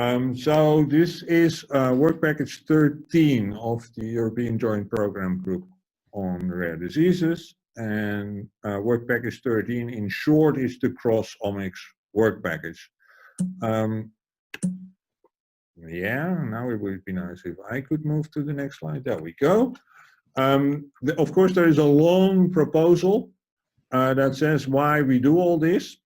So this is work package 13 of the European Joint Program Group on Rare Diseases. And work package 13 in short is the cross omics work package. Yeah, now it would be nice if I could move to the next slide. There we go. Of course, there is a long proposal that says why we do all this.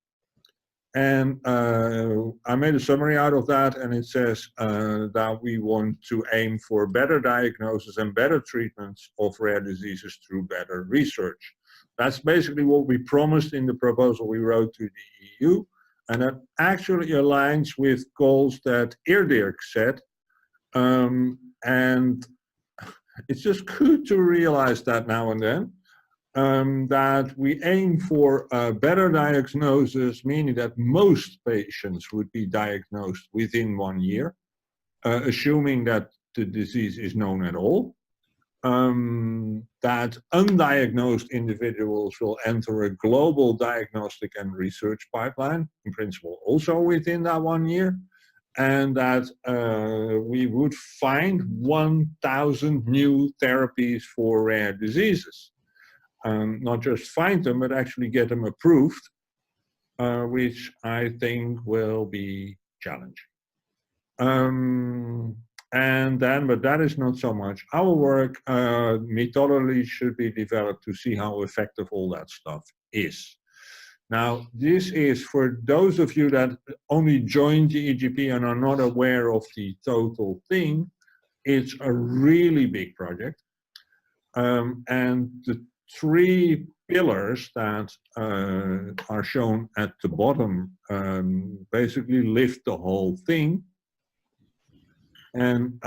And I made a summary out of that, and it says that we want to aim for better diagnosis and better treatments of rare diseases through better research. That's basically what we promised in the proposal we wrote to the EU, and that actually aligns with goals that EJP-RD set. And it's just good to realize that now and then. That we aim for better diagnosis, meaning that most patients would be diagnosed within 1 year, assuming that the disease is known at all. That undiagnosed individuals will enter a global diagnostic and research pipeline, in principle also within that 1 year, and that we would find 1,000 new therapies for rare diseases. Not just find them, but actually get them approved, which I think will be challenging. But that is not so much our work. Methodology should be developed to see how effective all that stuff is. Now, this is for those of you that only joined the EJP and are not aware of the total thing. It's a really big project. And the 3 pillars that are shown at the bottom basically lift the whole thing. And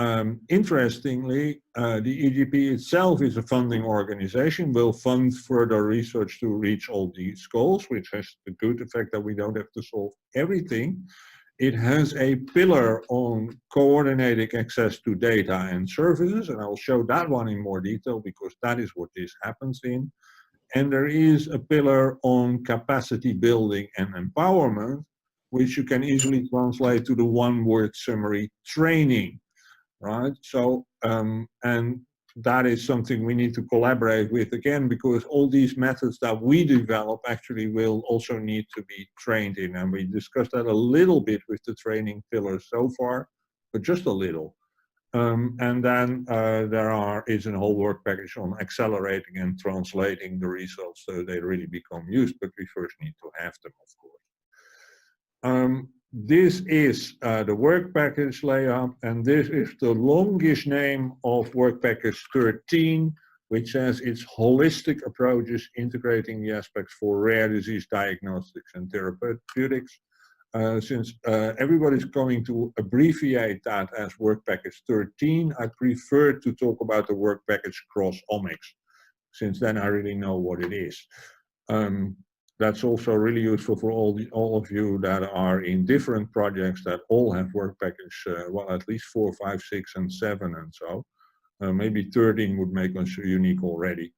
interestingly, the EJP itself is a funding organization, will fund further research to reach all these goals, which has the good effect that we don't have to solve everything. It has a pillar on coordinating access to data and services, and I'll show that one in more detail because that is what this happens in. And there is a pillar on capacity building and empowerment, which you can easily translate to the one-word summary: training, right? So, and that is something we need to collaborate with again, because all these methods that we develop actually will also need to be trained in. And we discussed that a little bit with the training pillar so far, but just a little. And then there is a whole work package on accelerating and translating the results so they really become used, but we first need to have them, of course. This is the work package layout, and this is the longish name of work package 13, which says it's holistic approaches integrating the aspects for rare disease diagnostics and therapeutics. Since everybody's going to abbreviate that as work package 13, I prefer to talk about the work package cross omics, since then I really know what it is. That's also really useful for all of you that are in different projects that all have work package, well, at least 4, 5, 6, and 7, and so. Maybe 13 would make us unique already.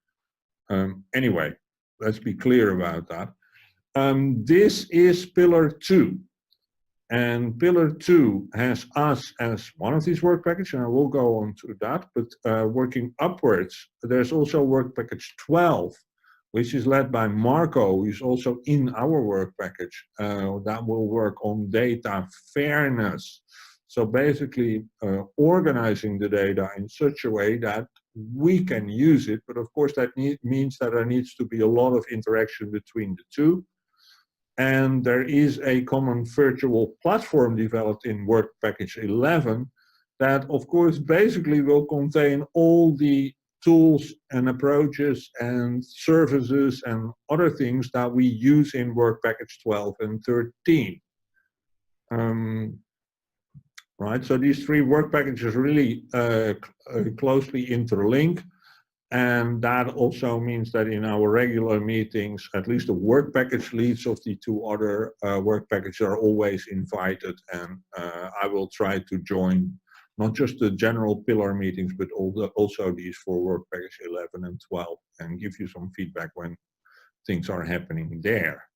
Anyway, let's be clear about that. This is pillar 2. And pillar 2 has us as one of these work packages, and I will go on to that, but working upwards, there's also work package 12, which is led by Marco, who is also in our work package, that will work on data fairness. So basically organizing the data in such a way that we can use it, but of course that means that there needs to be a lot of interaction between the two. And there is a common virtual platform developed in work package 11 that of course basically will contain all the tools and approaches and services and other things that we use in work package 12 and 13. Right, so these 3 work packages really closely interlink, and that also means that in our regular meetings, at least the work package leads of the 2 other work packages are always invited, and I will try to join not just the general pillar meetings, but also these for work package 11 and 12, and give you some feedback when things are happening there.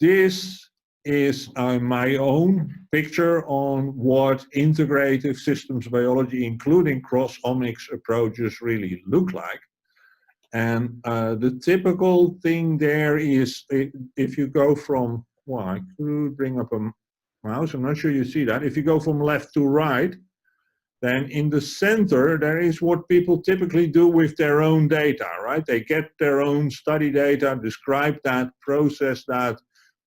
This is my own picture on what integrative systems biology, including cross-omics approaches, really look like. And the typical thing there is, if you go from, well, I could bring up a mouse, I'm not sure you see that. If you go from left to right, then in the center, there is what people typically do with their own data, right? They get their own study data, describe that, process that,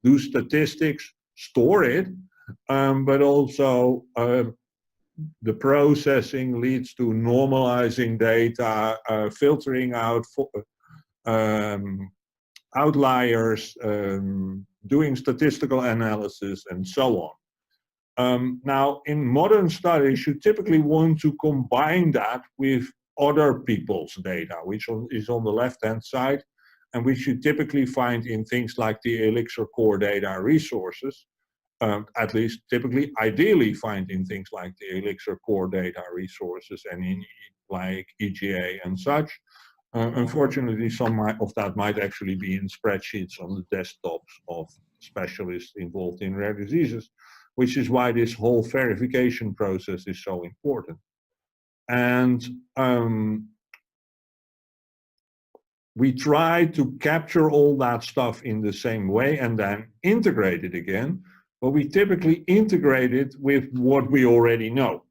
do statistics, store it, but also the processing leads to normalizing data, filtering out outliers, doing statistical analysis, and so on. Now, in modern studies, you typically want to combine that with other people's data, which is on the left-hand side, and which you typically find in things like the Elixir core data resources, at least typically, ideally find in things like the Elixir core data resources and in like EGA and such. Unfortunately, some of that might actually be in spreadsheets on the desktops of specialists involved in rare diseases, which is why this whole verification process is so important. And we try to capture all that stuff in the same way and then integrate it again, but we typically integrate it with what we already know,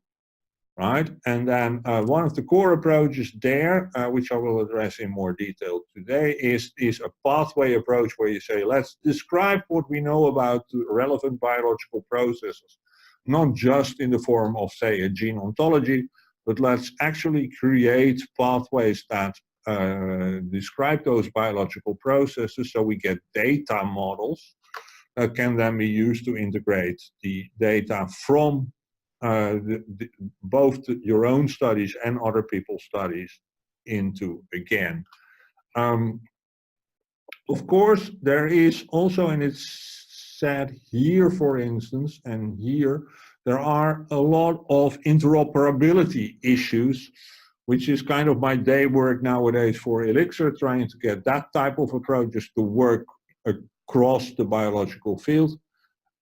right? And then one of the core approaches there, which I will address in more detail today, is a pathway approach where you say, let's describe what we know about the relevant biological processes, not just in the form of, say, a gene ontology, but let's actually create pathways that describe those biological processes so we get data models that can then be used to integrate the data from both your own studies and other people's studies into again. Of course, there is also, and it's said here, for instance, and here, there are a lot of interoperability issues, which is kind of my day work nowadays for Elixir, trying to get that type of approaches to work across the biological field.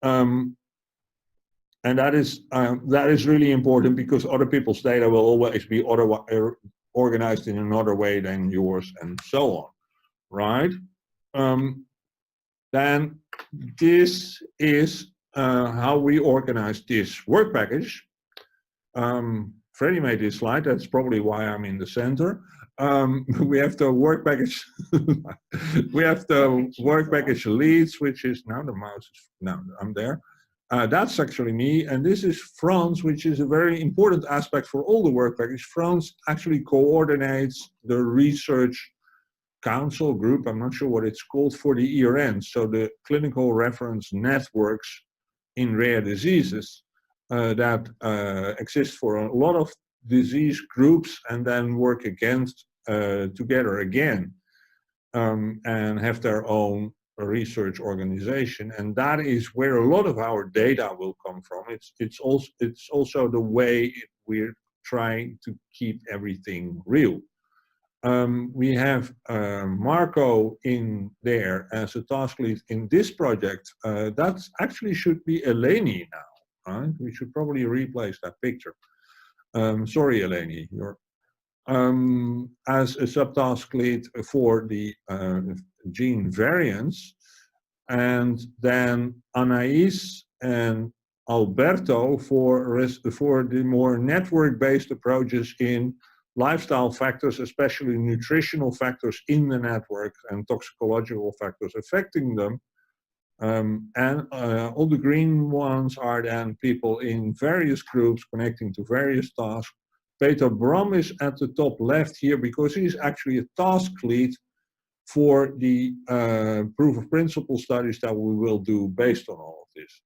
And that is really important because other people's data will always be organized in another way than yours and so on, right? Then this is how we organize this work package. Freddie made this slide, that's probably why I'm in the center. We have the work package, we have the work package leads, which is, now the mouse is, now I'm there. That's actually me, and this is Frans, which is a very important aspect for all the work package. Frans actually coordinates the research council group, I'm not sure what it's called, for the ERN, so the clinical reference networks in rare diseases that exist for a lot of disease groups and then work together again and have their own research organization, and that is where a lot of our data will come from. It's also the way we're trying to keep everything real. We have Marco in there as a task lead in this project. That actually should be Eleni now, right? We should probably replace that picture. Sorry, Eleni, you're as a subtask lead for the gene variants, and then Anais and Alberto for the more network-based approaches in lifestyle factors, especially nutritional factors in the network and toxicological factors affecting them. And all the green ones are then people in various groups connecting to various tasks. Peter Brom is at the top left here because he's actually a task lead for the proof of principle studies that we will do based on all of this.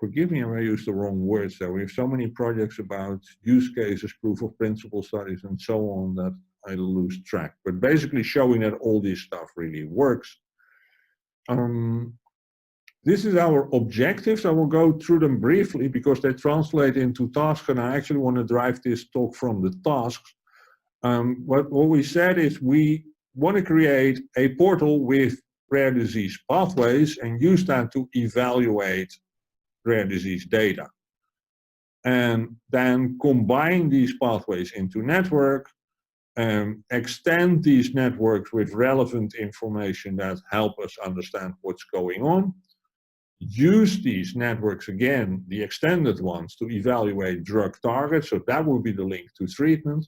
Forgive me if I use the wrong words there. We have so many projects about use cases, proof of principle studies, and so on that I lose track. But basically showing that all this stuff really works. This is our objectives. I will go through them briefly because they translate into tasks, and I actually want to drive this talk from the tasks. What we said is we want to create a portal with rare disease pathways and use that to evaluate rare disease data. And then combine these pathways into network, extend these networks with relevant information that help us understand what's going on, use these networks again, the extended ones, to evaluate drug targets, so that will be the link to treatment,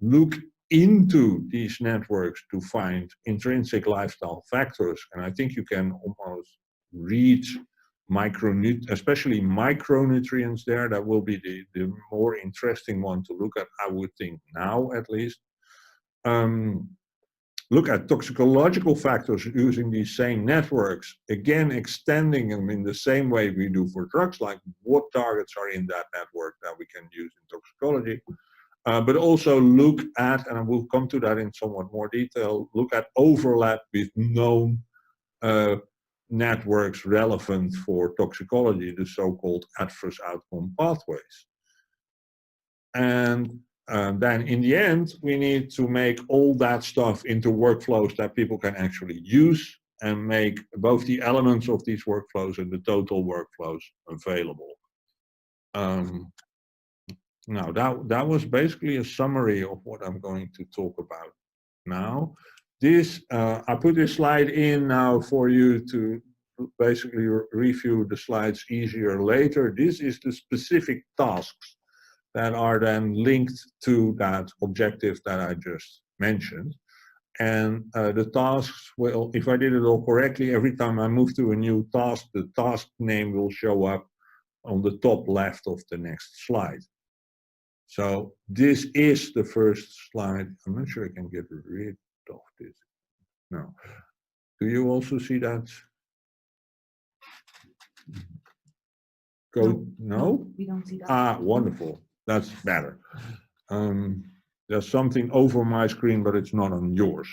look into these networks to find intrinsic lifestyle factors, and I think you can almost read especially micronutrients there. That will be the more interesting one to look at, I would think, now at least. Look at toxicological factors using these same networks, again extending them in the same way we do for drugs, like what targets are in that network that we can use in toxicology. But also look at, and I will come to that in somewhat more detail, look at overlap with known networks relevant for toxicology, the so-called adverse outcome pathways. And then in the end, we need to make all that stuff into workflows that people can actually use and make both the elements of these workflows and the total workflows available. Now, that was basically a summary of what I'm going to talk about now. This, I put this slide in now for you to basically review the slides easier later. This is the specific tasks that are then linked to that objective that I just mentioned. And the tasks will, if I did it all correctly, every time I move to a new task, the task name will show up on the top left of the next slide. So this is the first slide. I'm not sure I can get rid of this. No. Do you also see that? No? We don't see that. Ah, wonderful. That's better. There's something over my screen, but it's not on yours.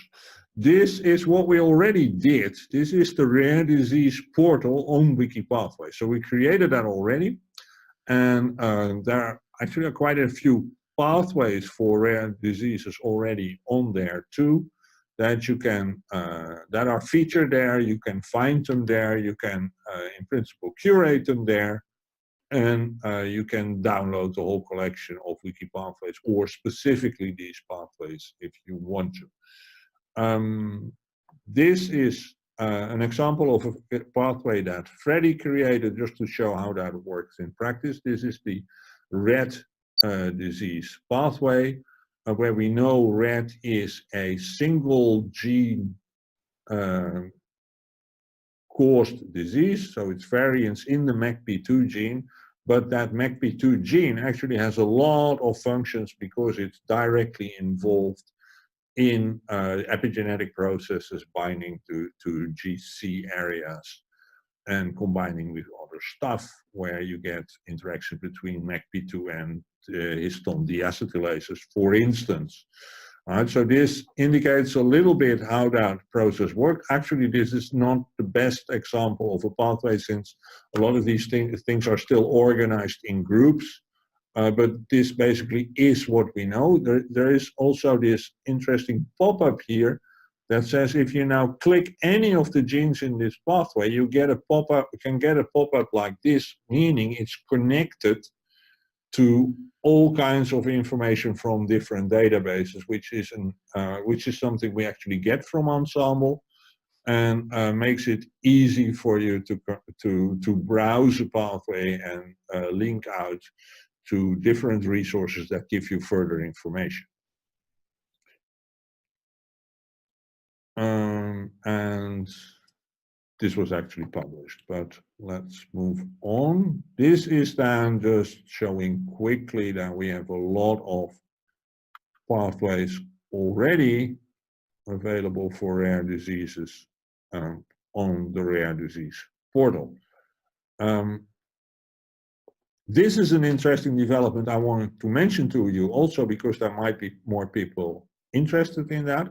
This is what we already did. This is the rare disease portal on WikiPathway. So we created that already. And there are actually quite a few pathways for rare diseases already on there too, that you can, that are featured there. You can find them there. You can, in principle, curate them there. And you can download the whole collection of wiki pathways, or specifically these pathways if you want to. This is an example of a pathway that Freddie created just to show how that works in practice. This is the red disease pathway, where we know red is a single gene caused disease, so it's variants in the MECP2 gene, but that MECP2 gene actually has a lot of functions because it's directly involved in epigenetic processes binding to GC areas and combining with other stuff, where you get interaction between MECP2 and histone deacetylases, for instance. Right, so this indicates a little bit how that process works. Actually, this is not the best example of a pathway, since a lot of these things are still organized in groups. But this basically is what we know. There is also this interesting pop-up here that says if you now click any of the genes in this pathway, you get a pop-up. You can get a pop-up like this, meaning it's connected to all kinds of information from different databases, which is something we actually get from Ensemble, and makes it easy for you to browse a pathway and link out to different resources that give you further information. And this was actually published, but let's move on. This is then just showing quickly that we have a lot of pathways already available for rare diseases on the rare disease portal. This is an interesting development I wanted to mention to you also, because there might be more people interested in that.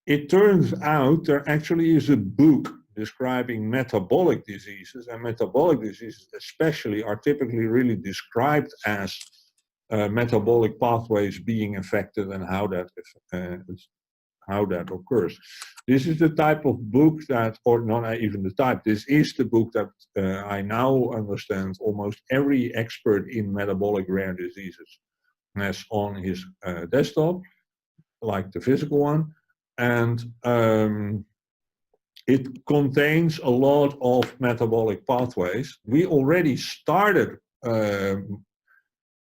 It turns out there actually is a book describing metabolic diseases, and metabolic diseases especially are typically really described as metabolic pathways being affected and how that how that occurs. This is the type of book that, or not even the type, this is the book that I now understand almost every expert in metabolic rare diseases has on his desktop, like the physical one. And it contains a lot of metabolic pathways. We already started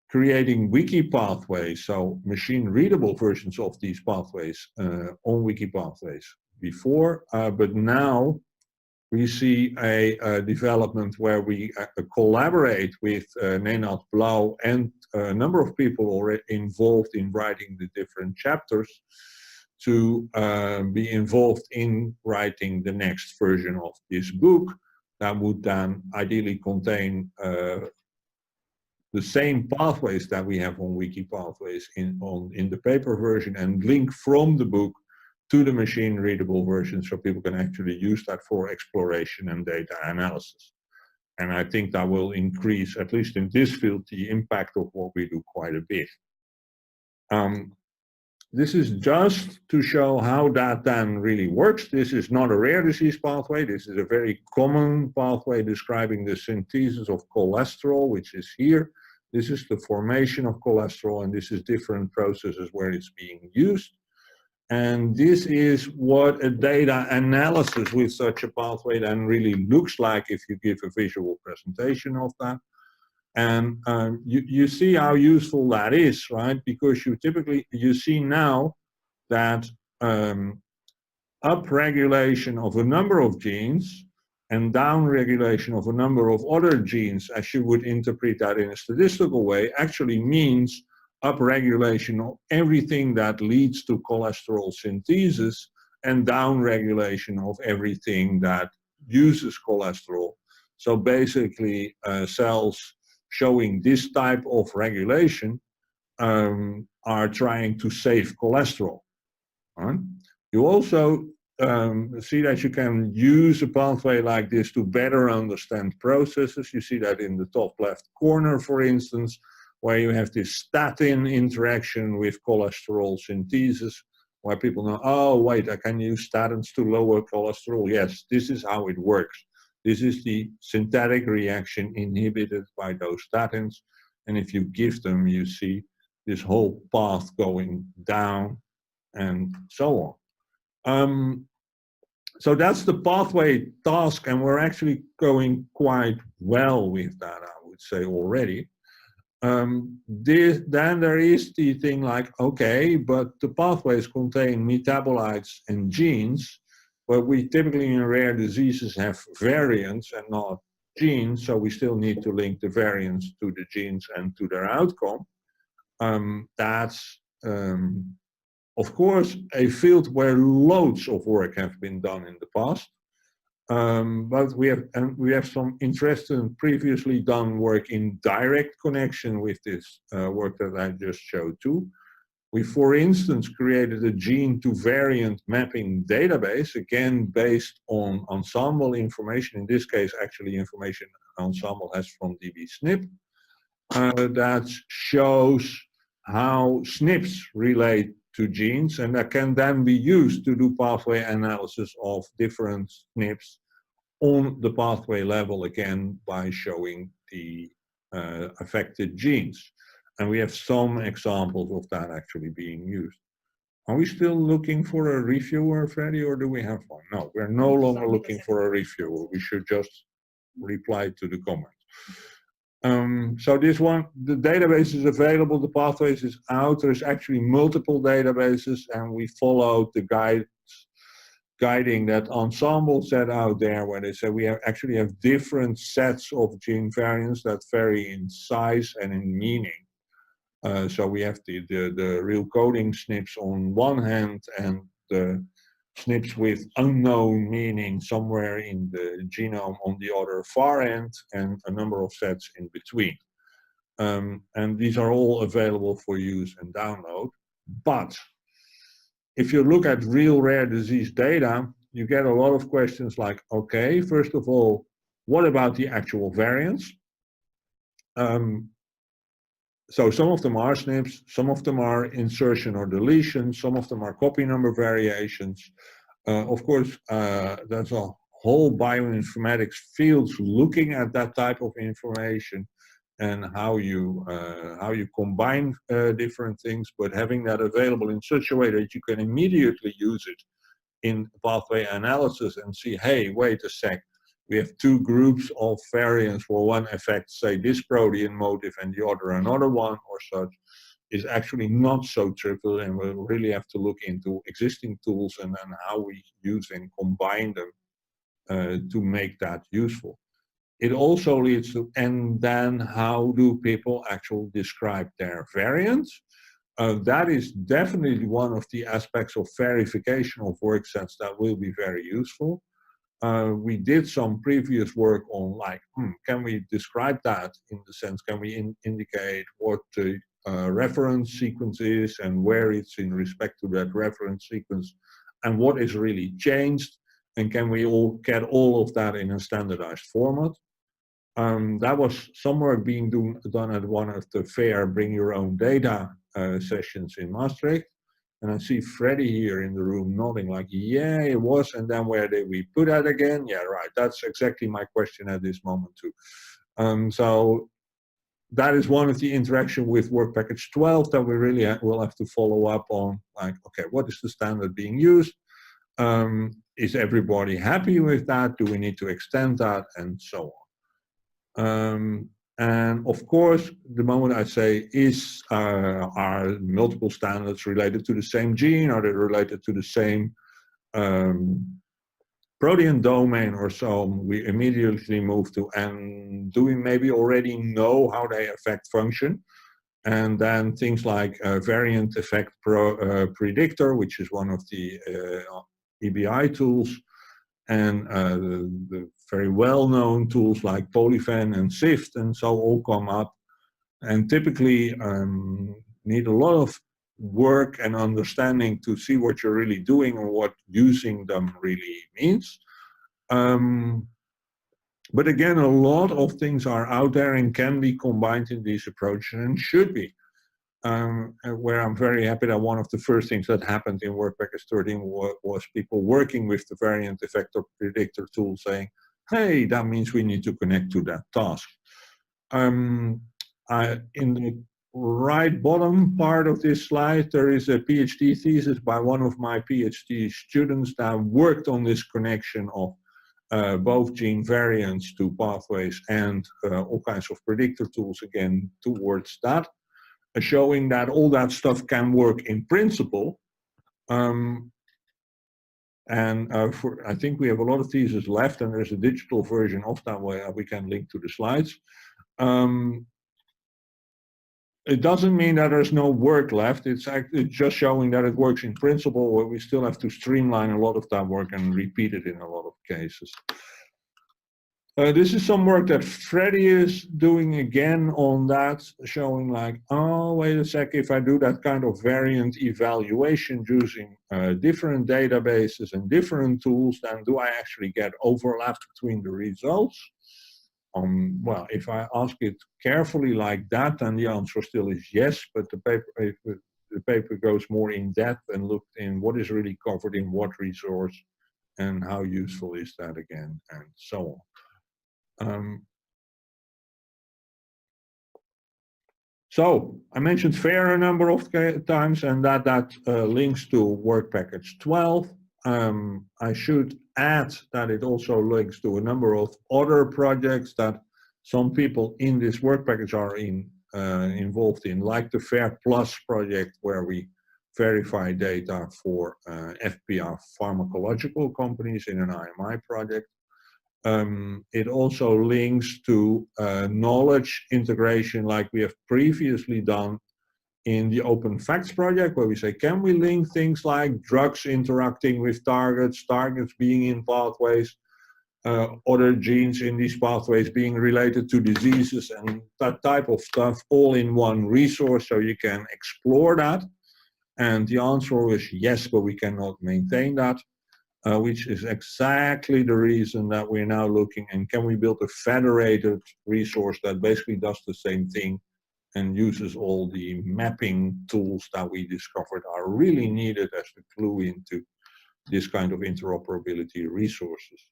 creating wiki pathways, so machine readable versions of these pathways on wiki pathways before, but now we see a development where we collaborate with Nenad Blau and a number of people already involved in writing the different chapters to be involved in writing the next version of this book that would then ideally contain the same pathways that we have on wiki pathways in the paper version, and link from the book to the machine readable version so people can actually use that for exploration and data analysis. And I think that will increase, at least in this field, the impact of what we do quite a bit. This is just to show how that then really works. This is not a rare disease pathway. This is a very common pathway describing the synthesis of cholesterol, which is here. This is the formation of cholesterol, and this is different processes where it's being used. And this is what a data analysis with such a pathway then really looks like if you give a visual presentation of that. And you see how useful that is, right? Because you see now that upregulation of a number of genes and downregulation of a number of other genes, as you would interpret that in a statistical way, actually means upregulation of everything that leads to cholesterol synthesis and downregulation of everything that uses cholesterol. So basically, cells showing this type of regulation are trying to save cholesterol. Right? You also see that you can use a pathway like this to better understand processes. You see that in the top left corner, for instance, where you have this statin interaction with cholesterol synthesis, where people know, oh, wait, I can use statins to lower cholesterol. Yes, this is how it works. This is the synthetic reaction inhibited by those statins. And if you give them, you see this whole path going down and so on. So that's the pathway task, and we're actually going quite well with that, I would say already. Then there is the thing like, okay, but the pathways contain metabolites and genes, but we typically in rare diseases have variants and not genes, so we still need to link the variants to the genes and to their outcome. That's, of course, a field where loads of work have been done in the past. But we have some interesting previously done work in direct connection with this work that I just showed too. We, for instance, created a gene to variant mapping database, again, based on ensemble information. In this case, actually information ensemble has from DB-SNP that shows how SNPs relate to genes, and that can then be used to do pathway analysis of different SNPs on the pathway level, again, by showing the affected genes. And we have some examples of that actually being used. Are we still looking for a reviewer, Freddie, or do we have one? No, we're no longer looking for a reviewer. We should just reply to the comment. So this one, the database is available, the pathways is out. There's actually multiple databases, and we followed the guiding that Ensemble set out there, where they say we actually have different sets of gene variants that vary in size and in meaning. So we have the real coding SNPs on one hand, and the SNPs with unknown meaning somewhere in the genome on the other far end, and a number of sets in between. And these are all available for use and download. But if you look at real rare disease data, you get a lot of questions like, okay, first of all, what about the actual variants? So some of them are SNPs, some of them are insertion or deletion, some of them are copy number variations. Of course, there's a whole bioinformatics fields looking at that type of information and how you combine different things, but having that available in such a way that you can immediately use it in pathway analysis and see, hey, wait a sec, we have two groups of variants where one affects, say, this protein motif and the other another one or such, is actually not so trivial, and we really have to look into existing tools and how we use and combine them to make that useful. It also leads to, and then how do people actually describe their variants? That is definitely one of the aspects of verification of work sets that will be very useful. We did some previous work on like, can we describe that in the sense, can we indicate what the reference sequence is and where it's in respect to that reference sequence and what is really changed, and can we all get all of that in a standardized format? That was some work being done at one of the fair Bring Your Own Data sessions in Maastricht. And I see Freddie here in the room nodding like, yeah, it was. And then where did we put that again? Yeah, right. That's exactly my question at this moment too. So that is one of the interaction with work package 12 that we really will have to follow up on. Like, okay, what is the standard being used? Is everybody happy with that? Do we need to extend that? And so on. And of course, the moment I say are multiple standards related to the same gene? Are they related to the same protein domain or so? We immediately move to, and do we maybe already know how they affect function? And then things like variant effect predictor, which is one of the EBI tools, and the very well-known tools like Polyfen and SIFT and so all come up, and typically need a lot of work and understanding to see what you're really doing or what using them really means. But again, a lot of things are out there and can be combined in these approaches and should be. Where I'm very happy that one of the first things that happened in Work Package 13 was people working with the variant effector predictor tool saying, hey, that means we need to connect to that task. In the right bottom part of this slide, there is a PhD thesis by one of my PhD students that worked on this connection of both gene variants to pathways and all kinds of predictor tools again towards that. Showing that all that stuff can work in principle. I think we have a lot of theses left, and there's a digital version of that where we can link to the slides. It doesn't mean that there's no work left. It's just showing that it works in principle, where we still have to streamline a lot of that work and repeat it in a lot of cases. This is some work that Freddie is doing again on that, showing like, oh, wait a sec, if I do that kind of variant evaluation using different databases and different tools, then do I actually get overlap between the results? Well, if I ask it carefully like that, then the answer still is yes, but the paper goes more in depth and looked in what is really covered in what resource and how useful is that again, and so on. So I mentioned FAIR a number of times, and that links to Work Package 12. I should add that it also links to a number of other projects that some people in this work package are involved in, like the FAIR Plus project, where we verify data for FPR pharmacological companies in an IMI project. It also links to knowledge integration like we have previously done in the Open Facts project, where we say, can we link things like drugs interacting with targets, targets being in pathways, other genes in these pathways being related to diseases, and that type of stuff all in one resource so you can explore that. And the answer is yes, but we cannot maintain that. Which is exactly the reason that we're now looking, and can we build a federated resource that basically does the same thing and uses all the mapping tools that we discovered are really needed as a clue into this kind of interoperability resources.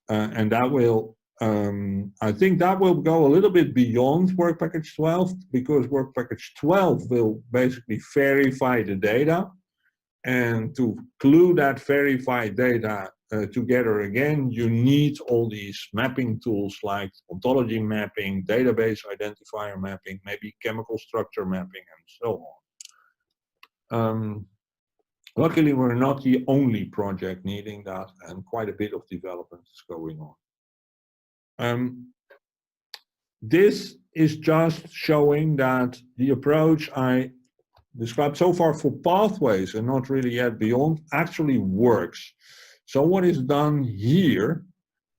And that will, I think that will go a little bit beyond Work Package 12, because Work Package 12 will basically verify the data. And to glue that verified data together again, you need all these mapping tools like ontology mapping, database identifier mapping, maybe chemical structure mapping, and so on. Luckily, we're not the only project needing that, and quite a bit of development is going on. This is just showing that the approach I described so far for pathways and not really yet beyond actually works. So what is done here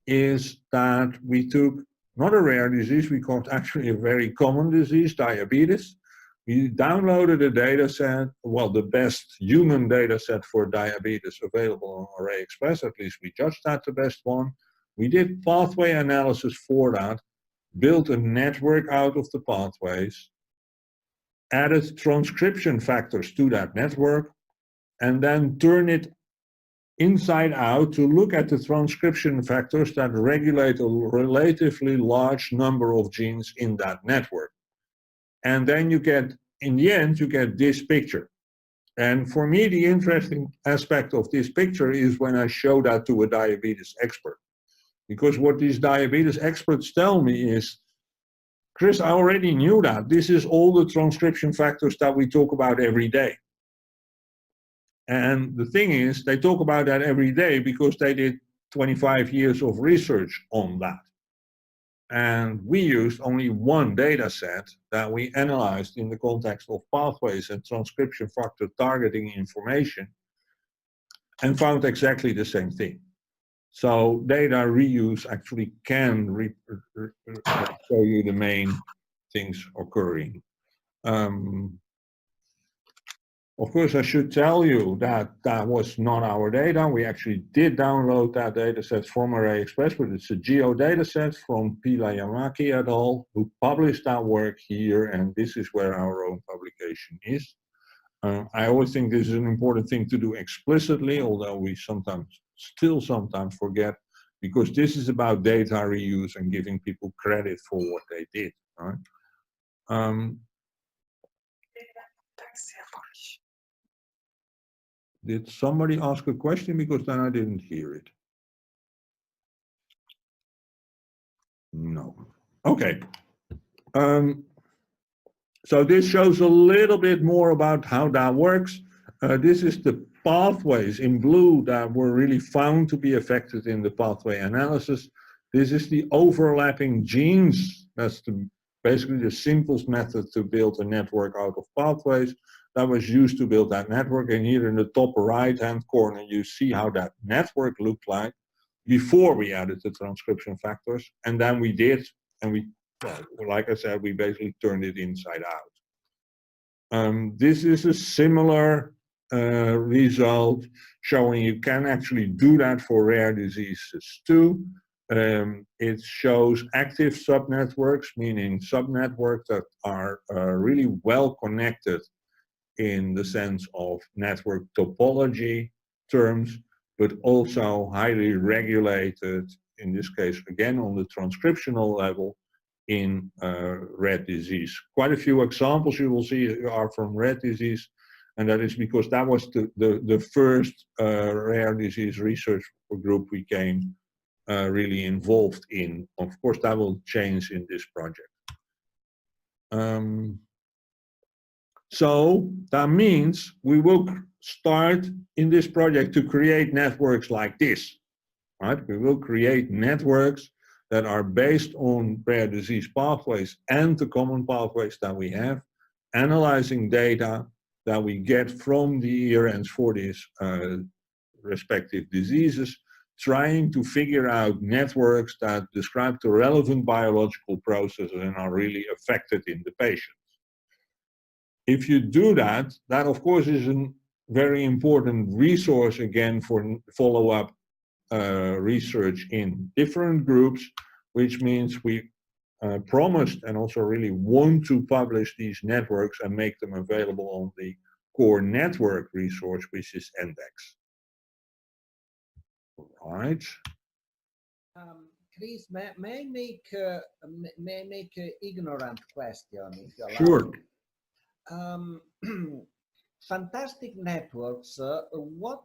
is that we took not a rare disease, we caught actually a very common disease, diabetes. We downloaded a data set, well, the best human data set for diabetes available on Array Express, at least we judged that the best one. We did pathway analysis for that, built a network out of the pathways, added transcription factors to that network, and then turn it inside out to look at the transcription factors that regulate a relatively large number of genes in that network. And then you get, in the end, you get this picture. And for me, the interesting aspect of this picture is when I show that to a diabetes expert. Because what these diabetes experts tell me is, Chris, I already knew that. This is all the transcription factors that we talk about every day. And the thing is, they talk about that every day because they did 25 years of research on that. And we used only one data set that we analyzed in the context of pathways and transcription factor targeting information and found exactly the same thing. So data reuse actually can show you the main things occurring. Of course, I should tell you that that was not our data. We actually did download that data set from Array Express, but it's a geo data set from Pila Yamaki et al., who published that work here, and this is where our own publication is. I always think this is an important thing to do explicitly, although we still sometimes forget, because this is about data reuse and giving people credit for what they did, right? Did somebody ask a question? Because then I didn't hear it. No. Okay. So this shows a little bit more about how that works. This is the pathways in blue that were really found to be affected in the pathway analysis. This is the overlapping genes. That's basically the simplest method to build a network out of pathways that was used to build that network. And here in the top right-hand corner, you see how that network looked like before we added the transcription factors. And then we did, and we, well, like I said, we basically turned it inside out. This is a similar result showing you can actually do that for rare diseases too. It shows active subnetworks, meaning subnetworks that are really well connected in the sense of network topology terms, but also highly regulated, in this case, again, on the transcriptional level in red disease. Quite a few examples you will see are from red disease, and that is because that was the first rare disease research group we came really involved in. Of course, that will change in this project. So that means we will start in this project to create networks like this, right? We will create networks that are based on rare disease pathways and the common pathways that we have, analyzing data that we get from the ERNs for these respective diseases, trying to figure out networks that describe the relevant biological processes and are really affected in the patient. If you do that, that of course is a very important resource again for follow-up research in different groups, which means we promised and also really want to publish these networks and make them available on the core network resource, which is Index. Right. Chris, may I make an ignorant question, if you allow? Sure. Fantastic networks. What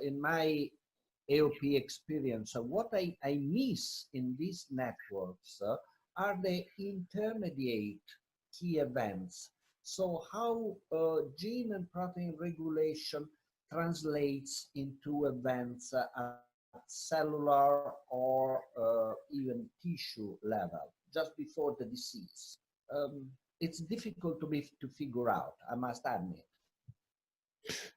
in my AOP experience, what I miss in these networks are the intermediate key events. So how gene and protein regulation translates into events at cellular or even tissue level, just before the disease. It's difficult to figure out, I must admit.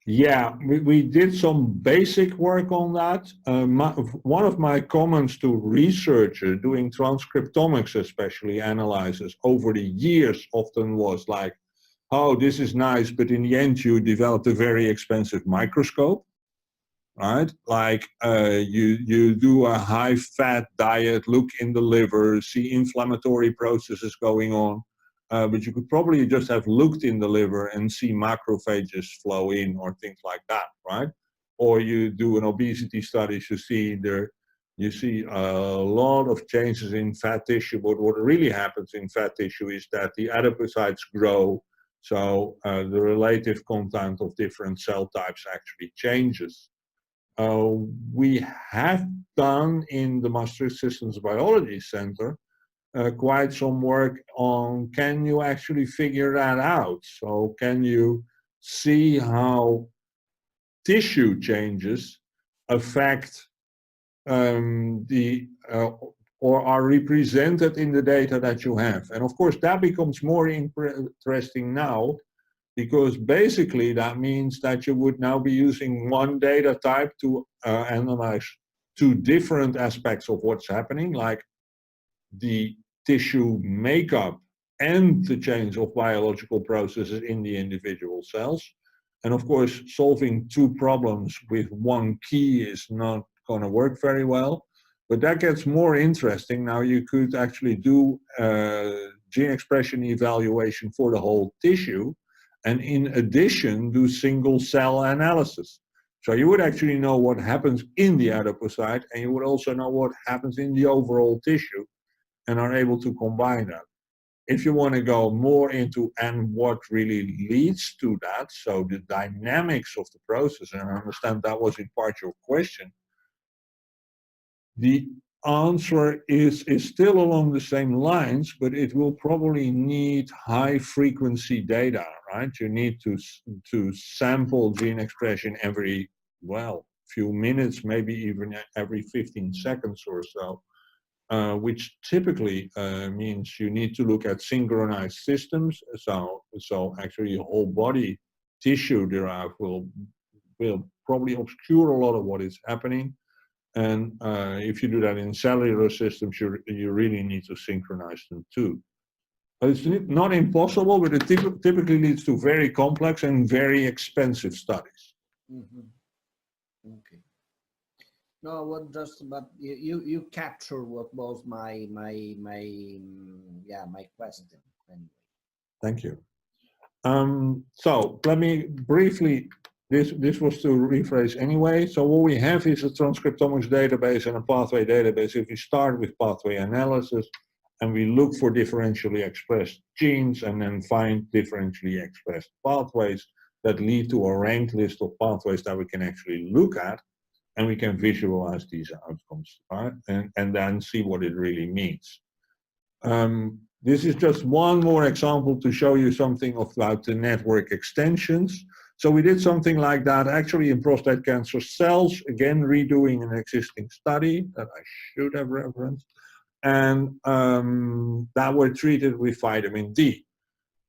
Yeah, we did some basic work on that. One of my comments to researchers doing transcriptomics, especially analysis over the years, often was like, oh, this is nice, but in the end you developed a very expensive microscope, right? Like you do a high-fat diet, look in the liver, see inflammatory processes going on. But you could probably just have looked in the liver and see macrophages flow in or things like that, right? Or you do an obesity study, you see a lot of changes in fat tissue, but what really happens in fat tissue is that the adipocytes grow, so the relative content of different cell types actually changes. We have done in the Maastricht Systems Biology Center quite some work on, can you actually figure that out? So can you see how tissue changes affect or are represented in the data that you have? And of course that becomes more interesting now, because basically that means that you would now be using one data type to analyze two different aspects of what's happening, like the tissue makeup and the change of biological processes in the individual cells. And of course, solving two problems with one key is not going to work very well. But that gets more interesting. Now you could actually do gene expression evaluation for the whole tissue, and in addition do single cell analysis. So you would actually know what happens in the adipocyte, and you would also know what happens in the overall tissue, and are able to combine that. If you want to go more into and what really leads to that, so the dynamics of the process, and I understand that was in part your question, the answer is still along the same lines, but it will probably need high frequency data, right? You need to sample gene expression every, well, few minutes, maybe even every 15 seconds or so. Which typically means you need to look at synchronized systems. So actually whole body tissue derived will probably obscure a lot of what is happening. And if you do that in cellular systems, you really need to synchronize them too. It's not impossible, but it typically leads to very complex and very expensive studies. Mm-hmm. Okay. No, what just but you capture what was my question anyway. Thank you. So let me briefly, this was to rephrase anyway. So what we have is a transcriptomics database and a pathway database. If we start with pathway analysis and we look for differentially expressed genes and then find differentially expressed pathways that lead to a ranked list of pathways that we can actually look at, and we can visualize these outcomes, right? And then see what it really means. This is just one more example to show you something about the network extensions. So we did something like that actually in prostate cancer cells, again redoing an existing study that I should have referenced, and that were treated with vitamin D.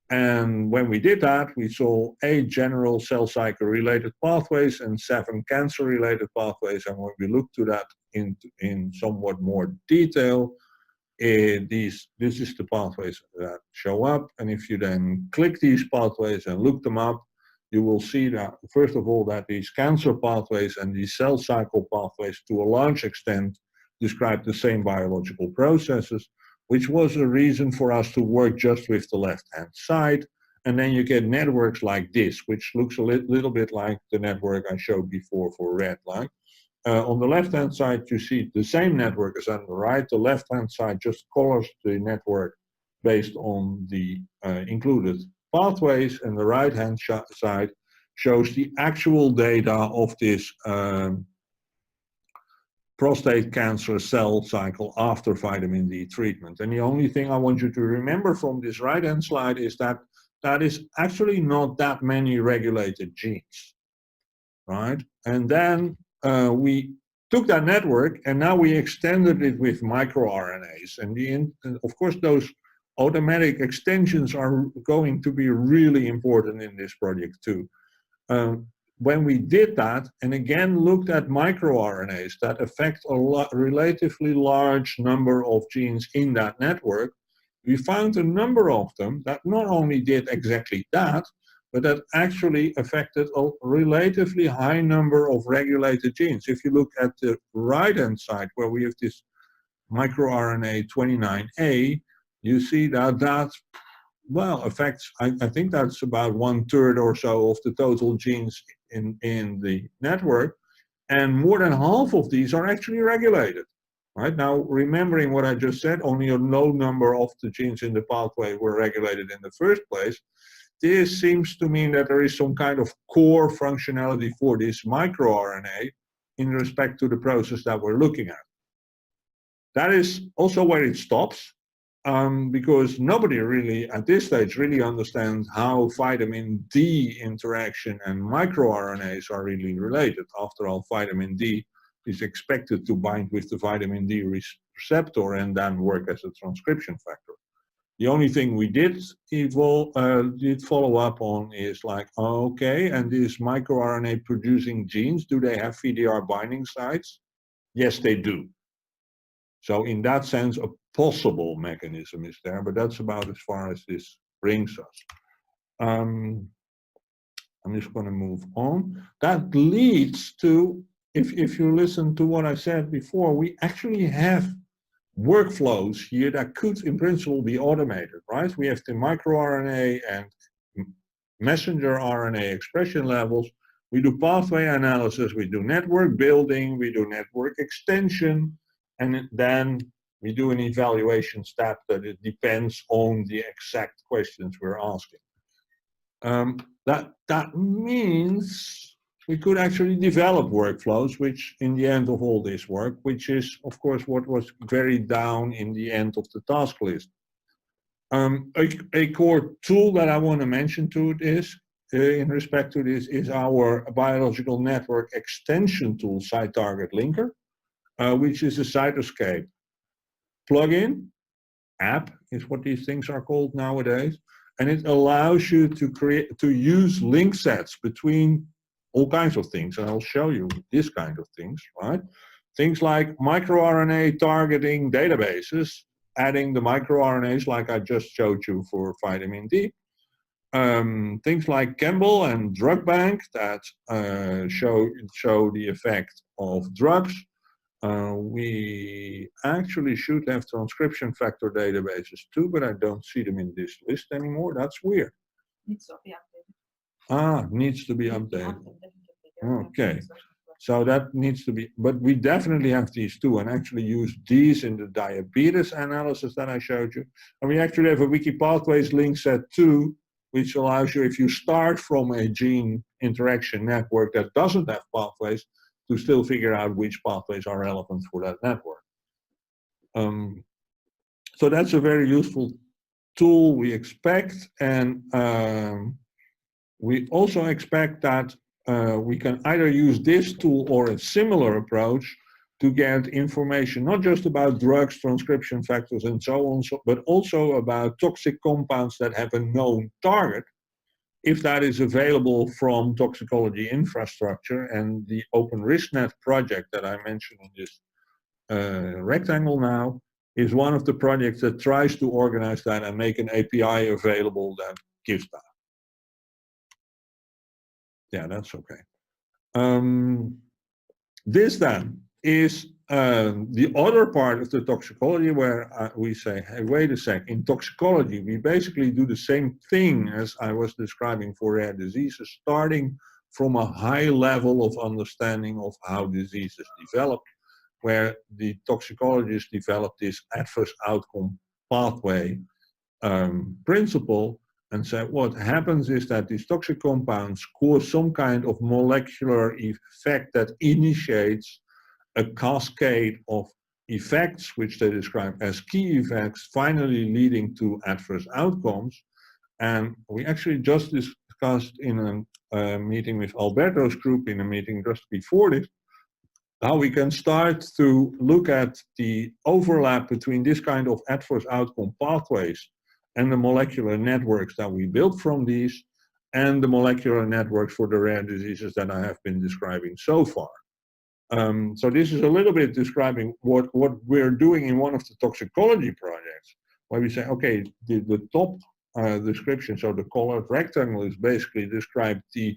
And when we did that, we saw 8 general cell cycle related pathways and 7 cancer related pathways. And when we looked to that in somewhat more detail, this is the pathways that show up. And if you then click these pathways and look them up, you will see that, first of all, that these cancer pathways and these cell cycle pathways to a large extent describe the same biological processes. which was a reason for us to work just with the left-hand side. And then you get networks like this, which looks a little bit like the network I showed before for red line. On the left-hand side, you see the same network as on the right. The left-hand side just colors the network based on the included pathways, and the right-hand side shows the actual data of this prostate cancer cell cycle after vitamin D treatment. And the only thing I want you to remember from this right-hand slide is that that is actually not that many regulated genes, right? And then we took that network and now we extended it with microRNAs. And of course, those automatic extensions are going to be really important in this project too. When we did that, and again looked at microRNAs that affect a relatively large number of genes in that network, we found a number of them that not only did exactly that, but that actually affected a relatively high number of regulated genes. If you look at the right-hand side, where we have this microRNA 29A, you see that that, well, affects, I think that's about 1/3 or so of the total genes in the network. And more than half of these are actually regulated. Right now, remembering what I just said, only a low number of the genes in the pathway were regulated in the first place. This seems to mean that there is some kind of core functionality for this microRNA in respect to the process that we're looking at. That is also where it stops, because nobody really, at this stage, really understands how vitamin D interaction and microRNAs are really related. After all, vitamin D is expected to bind with the vitamin D receptor and then work as a transcription factor. The only thing we did follow up on is like, okay, and these microRNA producing genes, do they have VDR binding sites? Yes, they do. So in that sense, a possible mechanism is there, but that's about as far as this brings us. I'm just going to move on. That leads to, if you listen to what I said before, we actually have workflows here that could in principle be automated, right? We have the microRNA and messenger RNA expression levels. We do pathway analysis, we do network building, we do network extension, and then we do an evaluation step that it depends on the exact questions we're asking. That means we could actually develop workflows, which in the end of all this work, which is of course what was very down in the end of the task list. A core tool that I want to mention to it is, in respect to this, is our biological network extension tool, Site Target Linker, which is a Cytoscape plugin, app is what these things are called nowadays, and it allows you to use link sets between all kinds of things, and I'll show you this kind of things, right? Things like microRNA targeting databases, adding the microRNAs like I just showed you for vitamin D. Things like Campbell and Drug Bank that show the effect of drugs. We actually should have transcription factor databases too, but I don't see them in this list anymore. That's weird. Needs to be updated. Ah, needs to be updated. Okay, so that needs to be, but we definitely have these too, and actually use these in the diabetes analysis that I showed you. And we actually have a wiki pathways link set too, which allows you, if you start from a gene interaction network that doesn't have pathways, to still figure out which pathways are relevant for that network. So that's a very useful tool we expect, and we also expect that we can either use this tool or a similar approach to get information, not just about drugs, transcription factors, and so on, but also about toxic compounds that have a known target, if that is available from toxicology infrastructure. And the OpenRiskNet project that I mentioned in this rectangle now is one of the projects that tries to organize that and make an API available that gives that. Yeah, that's okay. This then is the other part of the toxicology where we say, hey, wait a sec, in toxicology, we basically do the same thing as I was describing for rare diseases, starting from a high level of understanding of how diseases develop, where the toxicologists develop this adverse outcome pathway principle and say what happens is that these toxic compounds cause some kind of molecular effect that initiates a cascade of effects, which they describe as key effects, finally leading to adverse outcomes. And we actually just discussed in a meeting with Alberto's group, in a meeting just before this, how we can start to look at the overlap between this kind of adverse outcome pathways and the molecular networks that we built from these, and the molecular networks for the rare diseases that I have been describing so far. So this is a little bit describing what we're doing in one of the toxicology projects, where we say, okay, the top description, so the colored rectangle, is basically describe the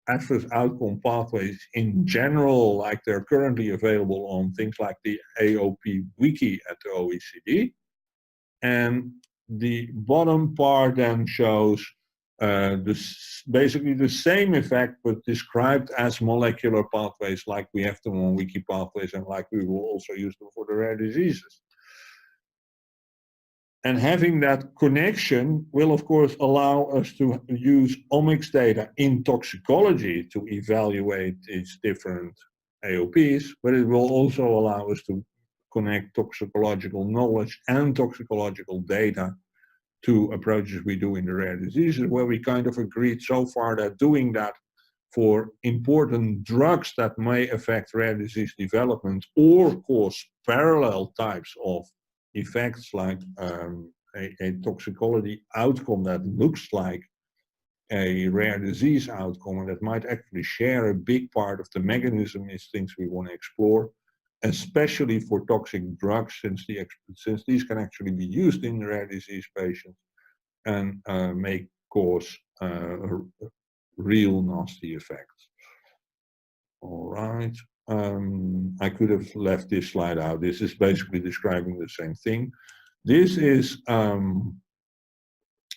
adverse outcome pathways in general, like they're currently available on things like the AOP wiki at the OECD. And the bottom part then shows basically the same effect, but described as molecular pathways, like we have them on wiki pathways and like we will also use them for the rare diseases. And having that connection will, of course, allow us to use omics data in toxicology to evaluate these different AOPs, but it will also allow us to connect toxicological knowledge and toxicological data to approaches we do in the rare diseases, where we kind of agreed so far that doing that for important drugs that may affect rare disease development or cause parallel types of effects, like a toxicology outcome that looks like a rare disease outcome and that might actually share a big part of the mechanism, is things we want to explore, especially for toxic drugs, since these can actually be used in rare disease patients and may cause real nasty effects. All right. I could have left this slide out. This is basically describing the same thing. This is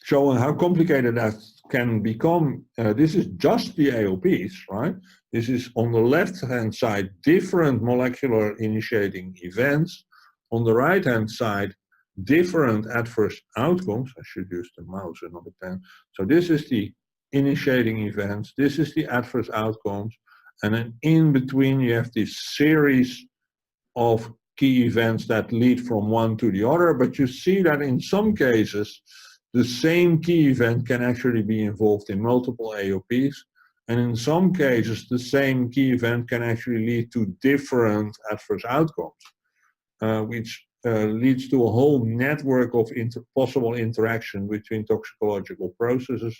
showing how complicated that can become. This is just the AOPs, right? This is on the left-hand side, different molecular initiating events. On the right-hand side, different adverse outcomes. I should use the mouse and not the pen. So this is the initiating events. This is the adverse outcomes. And then in between, you have this series of key events that lead from one to the other. But you see that in some cases, the same key event can actually be involved in multiple AOPs. And in some cases, the same key event can actually lead to different adverse outcomes, which leads to a whole network of possible interaction between toxicological processes,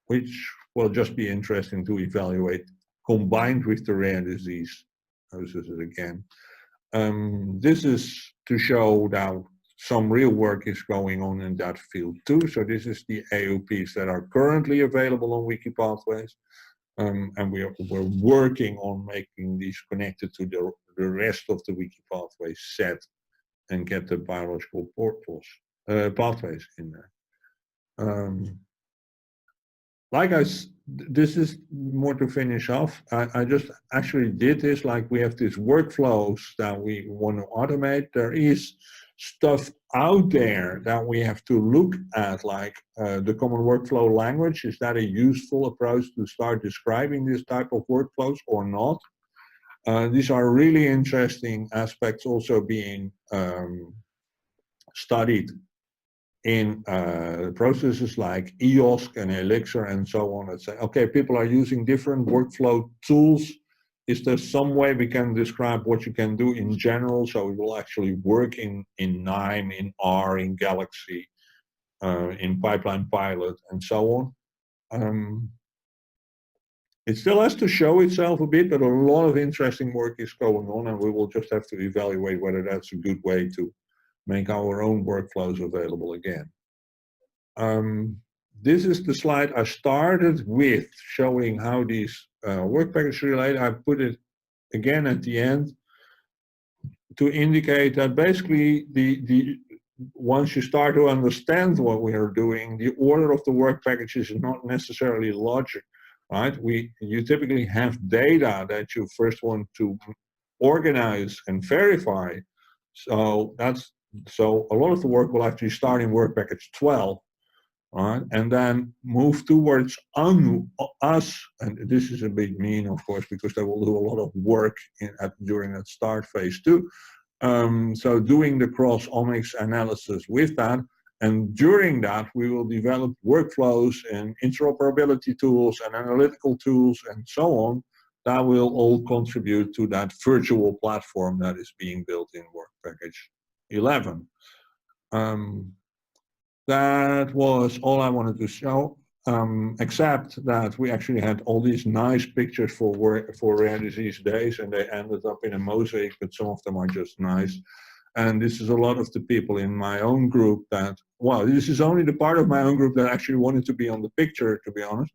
which will just be interesting to evaluate combined with the rare disease processes again. This is to show that some real work is going on in that field too. So this is the AOPs that are currently available on wiki pathways. And we're working on making these connected to the rest of the wiki pathway set and get the biological portals, pathways in there. This is more to finish off. I just actually did this, like we have these workflows that we want to automate. There is stuff out there that we have to look at, like the common workflow language. Is that a useful approach to start describing this type of workflows or not? These are really interesting aspects also being studied in processes like EOSC and Elixir and so on. Let's say, okay, people are using different workflow tools. Is there some way we can describe what you can do in general? So it will actually work in KNIME, in R, in Galaxy, in Pipeline Pilot, and so on. It still has to show itself a bit, but a lot of interesting work is going on, and we will just have to evaluate whether that's a good way to make our own workflows available again. This is the slide I started with, showing how these work packages relate. I put it again at the end. to indicate that basically once you start to understand what we are doing, the order of the work packages is not necessarily logic, right? You typically have data that you first want to organize and verify. So a lot of the work will actually start in work package 12, right? And then move towards us, and this is a big mean, of course, because they will do a lot of work during that start phase too. So doing the cross omics analysis with that, and during that we will develop workflows and interoperability tools and analytical tools and so on that will all contribute to that virtual platform that is being built in work package 11. That was all I wanted to show, except that we actually had all these nice pictures for rare disease days, and they ended up in a mosaic, but some of them are just nice. And this is a lot of the people in my own group that, well, this is only the part of my own group that actually wanted to be on the picture, to be honest.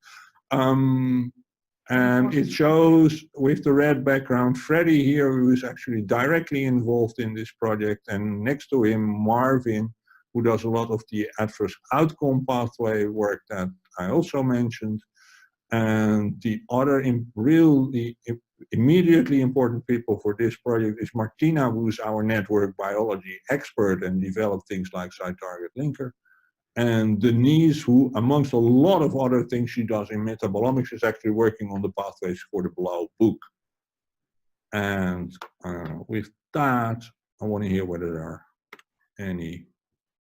And it shows with the red background, Freddie here, who is actually directly involved in this project, and next to him, Marvin, who does a lot of the adverse outcome pathway work that I also mentioned. And the other really immediately important people for this project is Martina, who's our network biology expert and developed things like site-target linker. And Denise, who amongst a lot of other things she does in metabolomics, is actually working on the pathways for the Blau book. And with that, I want to hear whether there are any